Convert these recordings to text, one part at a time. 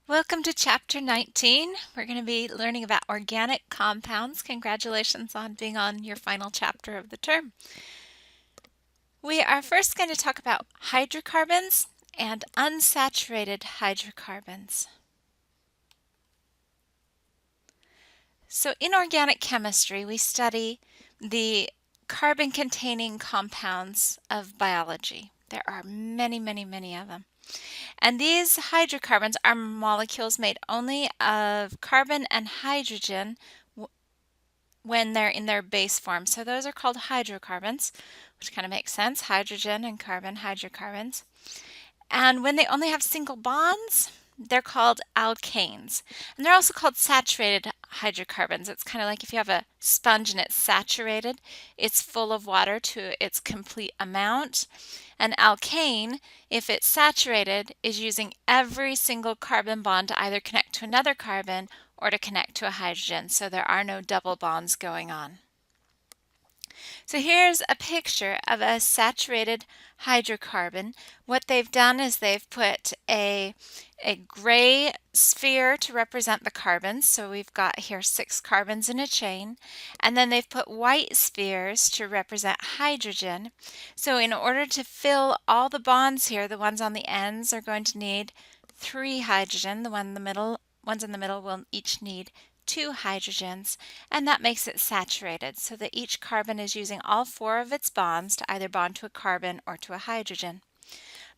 Welcome to Chapter 19. We're going to be learning about organic compounds. Congratulations on being on your final chapter of the term. We are first going to talk about hydrocarbons and unsaturated hydrocarbons. So in organic chemistry, we study the carbon-containing compounds of biology. There are many, many, many of them. And these hydrocarbons are molecules made only of carbon and hydrogen when they're in their base form. So those are called hydrocarbons, which kind of makes sense. Hydrogen and carbon, hydrocarbons. And when they only have single bonds, they're called alkanes. And they're also called saturated hydrocarbons. It's kind of like if you have a sponge and it's saturated, it's full of water to its complete amount. An alkane, if it's saturated, is using every single carbon bond to either connect to another carbon or to connect to a hydrogen, so there are no double bonds going on. So here's a picture of a saturated hydrocarbon. What they've done is they've put a gray sphere to represent the carbons. So we've got here 6 carbons in a chain. And then they've put white spheres to represent hydrogen. So in order to fill all the bonds here, the ones on the ends are going to need 3 hydrogen. The ones in the middle will each need 2 hydrogens, and that makes it saturated so that each carbon is using all 4 of its bonds to either bond to a carbon or to a hydrogen.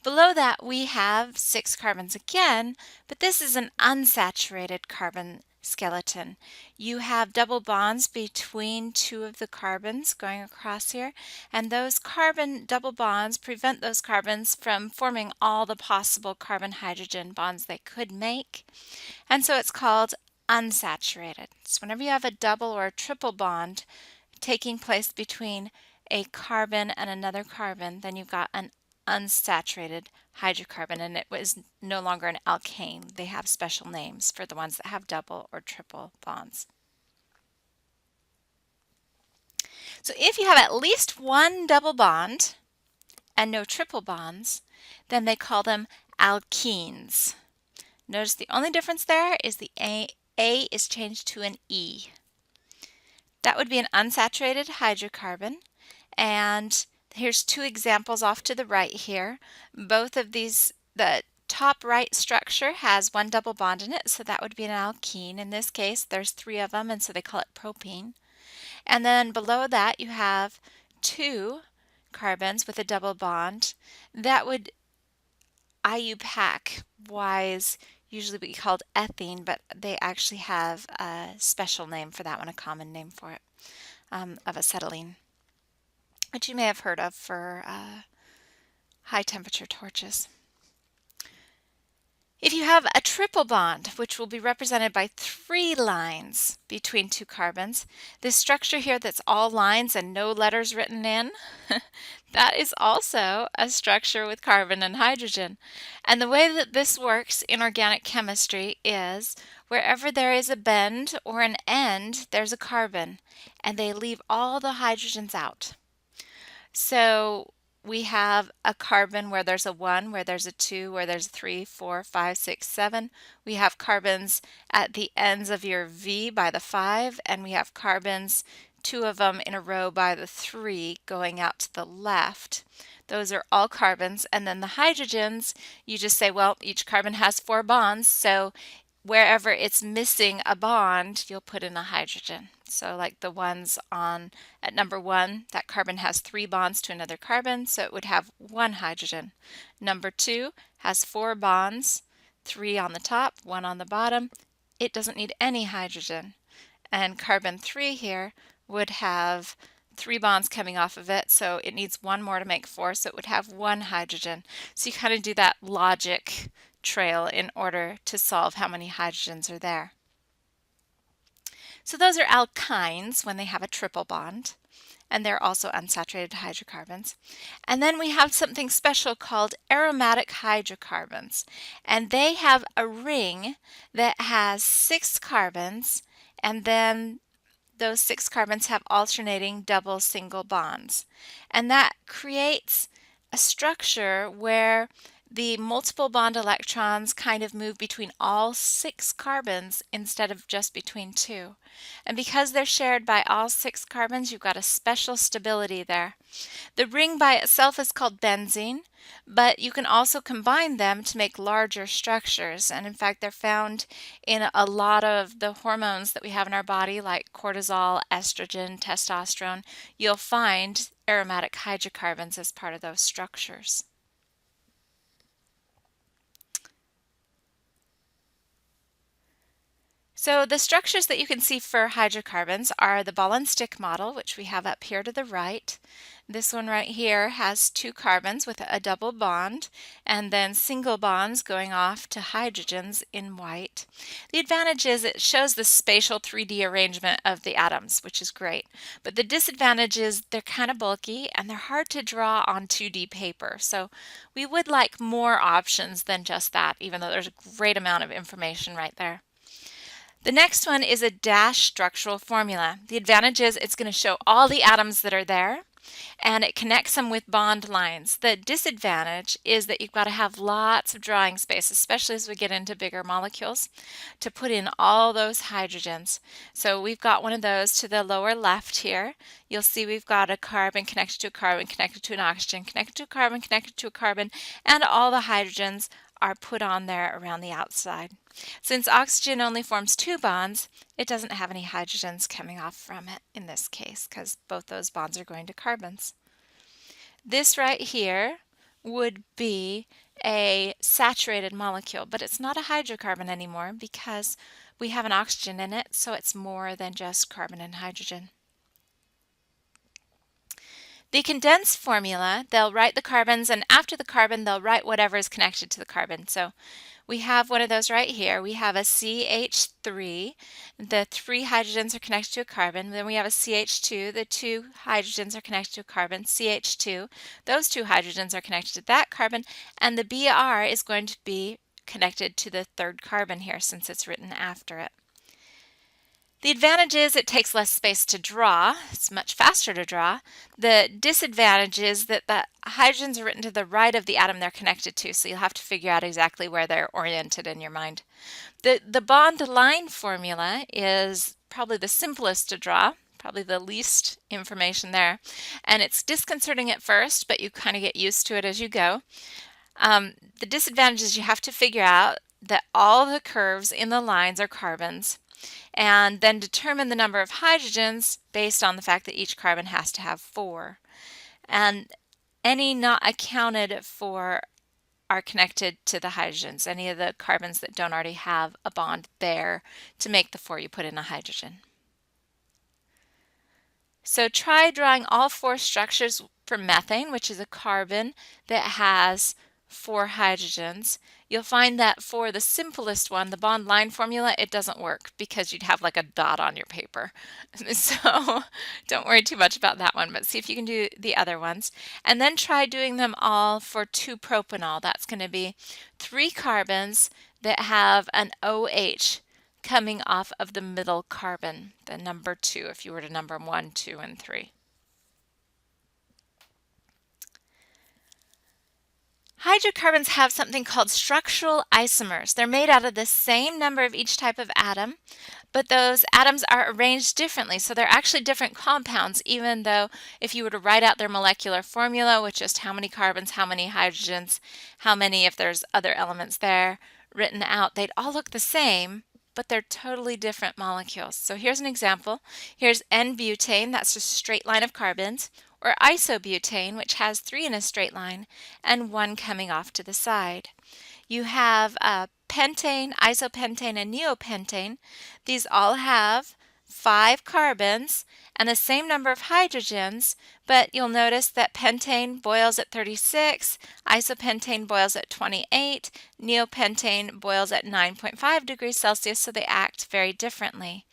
Below that we have 6 carbons again, but this is an unsaturated carbon skeleton. You have double bonds between 2 of the carbons going across here, and those carbon double bonds prevent those carbons from forming all the possible carbon-hydrogen bonds they could make, and so it's called unsaturated. So whenever you have a double or a triple bond taking place between a carbon and another carbon, then you've got an unsaturated hydrocarbon, and it was no longer an alkane. They have special names for the ones that have double or triple bonds. So if you have at least one double bond and no triple bonds, then they call them alkenes. Notice the only difference there is the A is changed to an E. That would be an unsaturated hydrocarbon, and here's 2 examples off to the right here. Both of these, the top right structure has 1 double bond in it, so that would be an alkene. In this case, there's 3 of them, and so they call it propene. And then below that, you have 2 carbons with a double bond. That would IUPAC-wise usually be called ethene, but they actually have a special name for that one, a common name for it, of acetylene, which you may have heard of for high temperature torches. If you have a triple bond, which will be represented by 3 lines between 2 carbons, this structure here that's all lines and no letters written in, that is also a structure with carbon and hydrogen. And the way that this works in organic chemistry is wherever there is a bend or an end, there's a carbon, and they leave all the hydrogens out. So we have a carbon where there's a 1, where there's a 2, where there's a 3, 4, 5, 6, 7. We have carbons at the ends of your V by the 5, and we have carbons, 2 of them in a row by the 3 going out to the left. Those are all carbons, and then the hydrogens, you just say, well, each carbon has 4 bonds, so wherever it's missing a bond, you'll put in a hydrogen. So like the ones on at number 1, that carbon has 3 bonds to another carbon, so it would have 1 hydrogen. Number 2 has 4 bonds, 3 on the top, 1 on the bottom. It doesn't need any hydrogen. And carbon 3 here would have 3 bonds coming off of it, so it needs 1 more to make 4, so it would have 1 hydrogen. So you kind of do that logic trail in order to solve how many hydrogens are there. So those are alkynes when they have a triple bond, and they're also unsaturated hydrocarbons. And then we have something special called aromatic hydrocarbons, and they have a ring that has 6 carbons, and then those 6 carbons have alternating double single bonds. And that creates a structure where the multiple bond electrons kind of move between all 6 carbons instead of just between 2. And because they're shared by all 6 carbons, you've got a special stability there. The ring by itself is called benzene, but you can also combine them to make larger structures. And in fact, they're found in a lot of the hormones that we have in our body, like cortisol, estrogen, testosterone. You'll find aromatic hydrocarbons as part of those structures. So the structures that you can see for hydrocarbons are the ball and stick model, which we have up here to the right. This one right here has 2 carbons with a double bond, and then single bonds going off to hydrogens in white. The advantage is it shows the spatial 3D arrangement of the atoms, which is great. But the disadvantage is they're kind of bulky and they're hard to draw on 2D paper. So we would like more options than just that, even though there's a great amount of information right there. The next one is a dash structural formula. The advantage is it's going to show all the atoms that are there, and it connects them with bond lines. The disadvantage is that you've got to have lots of drawing space, especially as we get into bigger molecules, to put in all those hydrogens. So we've got one of those to the lower left here. You'll see we've got a carbon connected to a carbon connected to an oxygen connected to a carbon connected to a carbon, and all the hydrogens are put on there around the outside. Since oxygen only forms 2 bonds, it doesn't have any hydrogens coming off from it in this case because both those bonds are going to carbons. This right here would be a saturated molecule, but it's not a hydrocarbon anymore because we have an oxygen in it, so it's more than just carbon and hydrogen. The condensed formula, they'll write the carbons, and after the carbon, they'll write whatever is connected to the carbon. So we have one of those right here. We have a CH3. The 3 hydrogens are connected to a carbon. Then we have a CH2. The 2 hydrogens are connected to a carbon, CH2. Those 2 hydrogens are connected to that carbon, and the Br is going to be connected to the 3rd carbon here since it's written after it. The advantage is it takes less space to draw. It's much faster to draw. The disadvantage is that the hydrogens are written to the right of the atom they're connected to, so you'll have to figure out exactly where they're oriented in your mind. The bond line formula is probably the simplest to draw, probably the least information there, and it's disconcerting at first, but you kind of get used to it as you go. The disadvantage is you have to figure out that all the curves in the lines are carbons, and then determine the number of hydrogens based on the fact that each carbon has to have 4. And any not accounted for are connected to the hydrogens, any of the carbons that don't already have a bond there to make the 4 you put in a hydrogen. So try drawing all 4 structures for methane, which is a carbon that has 4 hydrogens. You'll find that for the simplest one, the bond line formula, it doesn't work because you'd have like a dot on your paper. So don't worry too much about that one, but see if you can do the other ones. And then try doing them all for 2-propanol. That's going to be 3 carbons that have an OH coming off of the middle carbon, the number 2, if you were to number them 1, 2, and 3. Hydrocarbons have something called structural isomers. They're made out of the same number of each type of atom, but those atoms are arranged differently. So they're actually different compounds, even though if you were to write out their molecular formula with just how many carbons, how many hydrogens, how many if there's other elements there written out, they'd all look the same, but they're totally different molecules. So here's an example. Here's N-butane, that's a straight line of carbons, or isobutane, which has 3 in a straight line and 1 coming off to the side. You have pentane, isopentane, and neopentane. These all have 5 carbons and the same number of hydrogens, but you'll notice that pentane boils at 36, isopentane boils at 28, neopentane boils at 9.5 degrees Celsius, so they act very differently.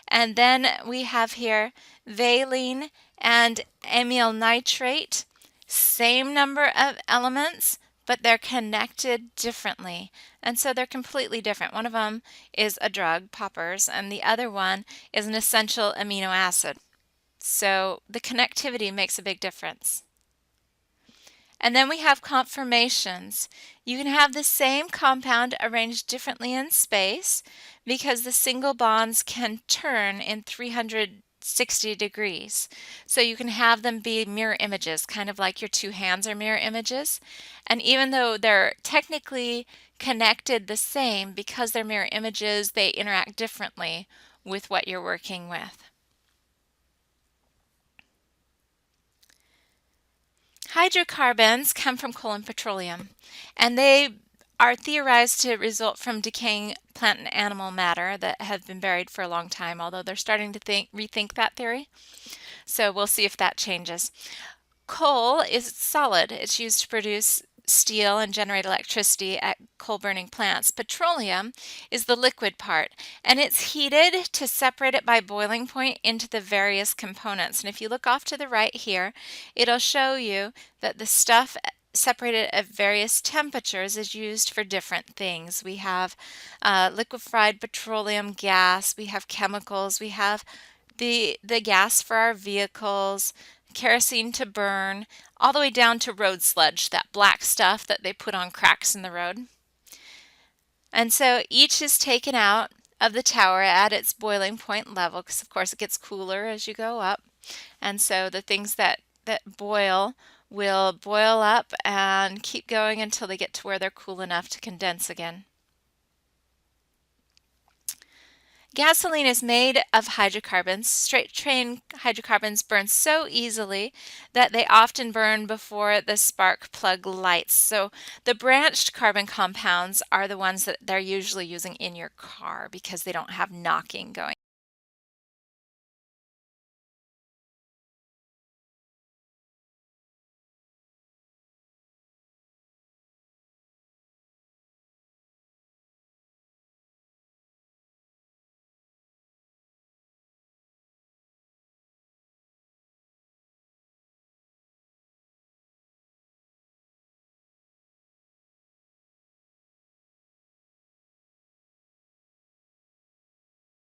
And then we have here valine and amyl nitrate, same number of elements, but they're connected differently. And so they're completely different. One of them is a drug, poppers, and the other one is an essential amino acid. So the connectivity makes a big difference. And then we have conformations. You can have the same compound arranged differently in space because the single bonds can turn in 360 degrees. So you can have them be mirror images, kind of like your two hands are mirror images. And even though they're technically connected the same, because they're mirror images, they interact differently with what you're working with. Hydrocarbons come from coal and petroleum, and they are theorized to result from decaying plant and animal matter that have been buried for a long time, although they're starting to rethink that theory. So we'll see if that changes. Coal is solid. It's used to produce steel and generate electricity at coal-burning plants. Petroleum is the liquid part, and it's heated to separate it by boiling point into the various components. And if you look off to the right here, it'll show you that the stuff separated at various temperatures is used for different things. We have liquefied petroleum gas, we have chemicals, we have the gas for our vehicles, kerosene to burn, all the way down to road sludge, that black stuff that they put on cracks in the road. And so each is taken out of the tower at its boiling point level, because of course it gets cooler as you go up. And so the things that boil will boil up and keep going until they get to where they're cool enough to condense again. Gasoline is made of hydrocarbons. Straight train hydrocarbons burn so easily that they often burn before the spark plug lights. So the branched carbon compounds are the ones that they're usually using in your car because they don't have knocking going